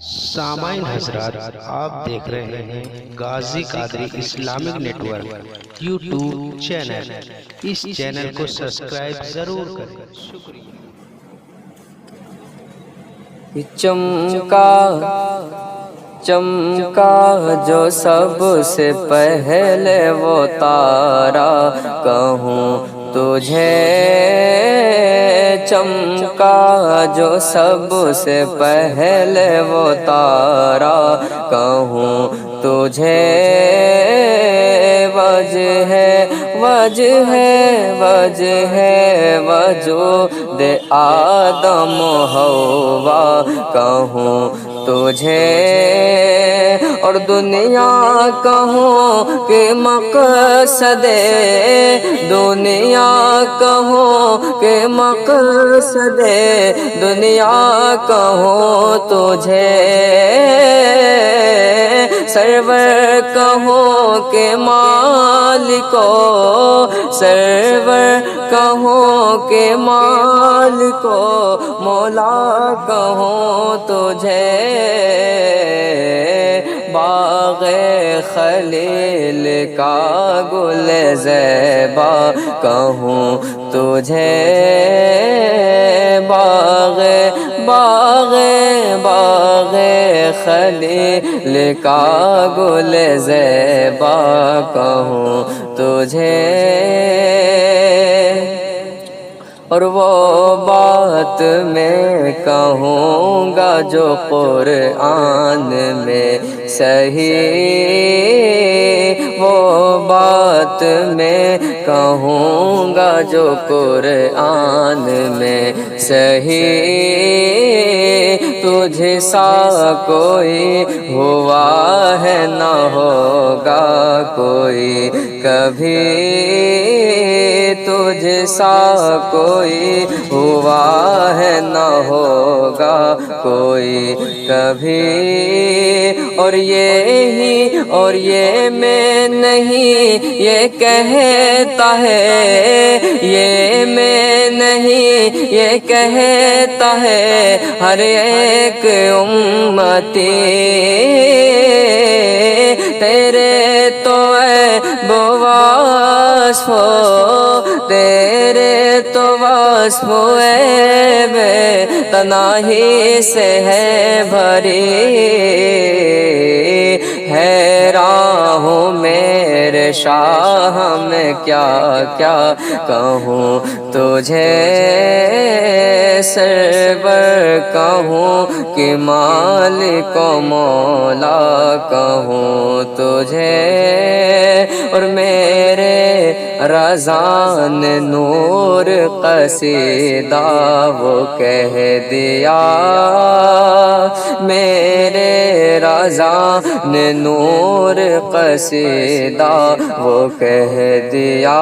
سامعین حضرات، آپ دیکھ رہے ہیں Ghazi Qadri Islamic network YouTube channel. اس چینل کو سبسکرائب ضرور کریں، شکریہ۔ چمکا چمکا جو سب سے پہلے وہ تارا، کہوں تجھے چمکا جو سب سے پہلے وہ تارا، کہوں تجھے وجود آدم و حوا، کہوں تجھے اور دنیا کہوں کہ مقصد دنیا کہوں کہ مقصد دنیا کہوں تجھے سرور کہوں کہ مالکو سرور کہوں کہ مالکو مولا کہوں تجھے باغ خلیل کا گل زیبا، کہوں تجھے باغ خلیل کا گل زیبا، کہوں تجھے اور وہ بات میں کہوں گا جو قرآن میں صحیح، وہ بات میں کہوں گا جو قرآن میں صحیح، تجھ سا کوئی ہوا ہے نہ ہوگا کوئی کبھی، تجھ سا کوئی ہوا ہے نہ ہوگا کوئی کبھی، اور یہ میں نہیں یہ کہتا ہے، یہ میں نہیں یہ کہتا ہے ہر ایک امتی، تیرے تو اے وصف تیرے تو وصف بے تناہی سے ہے بھری، حیران ہوں میرے شاہ میں کیا کیا کہوں تجھے، سرور کہوں کہ مالک و مولا کہوں تجھے، اور میرے رضا نے نور قصیدہ وہ کہہ دیا، میرے رضا نے نور قصیدہ وہ کہہ دیا،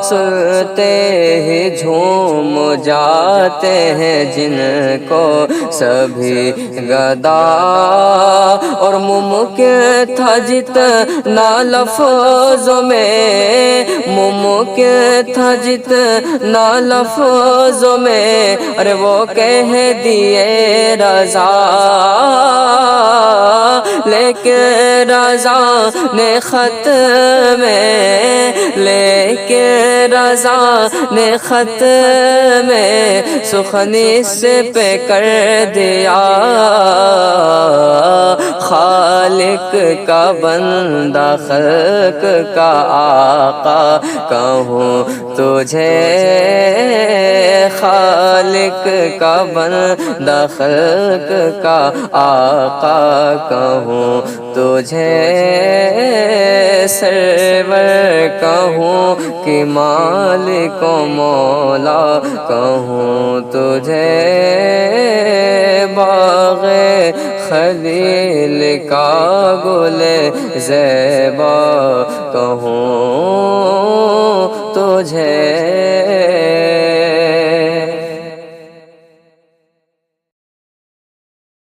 سنتے ہی جھوم جاتے ہیں جن کو سبھی گدا، اور ممکن تھا جتنا لفظوں میں ممکن تھا جتنا لفظوں میں، ارے وہ کہہ دیے رضا، لیکن رضا نے خط میں لیکن رضا نے خط میں سخنی سے پہ کر دیا، خالق کا بندہ خلق کا آقا کہوں تجھے، خالق کا بندہ خلق کا آقا کہوں تجھے، سرور کہوں کہ مالک و مولا کہوں تجھے، باغ خلیل کا گل زیبا کہوں تجھے۔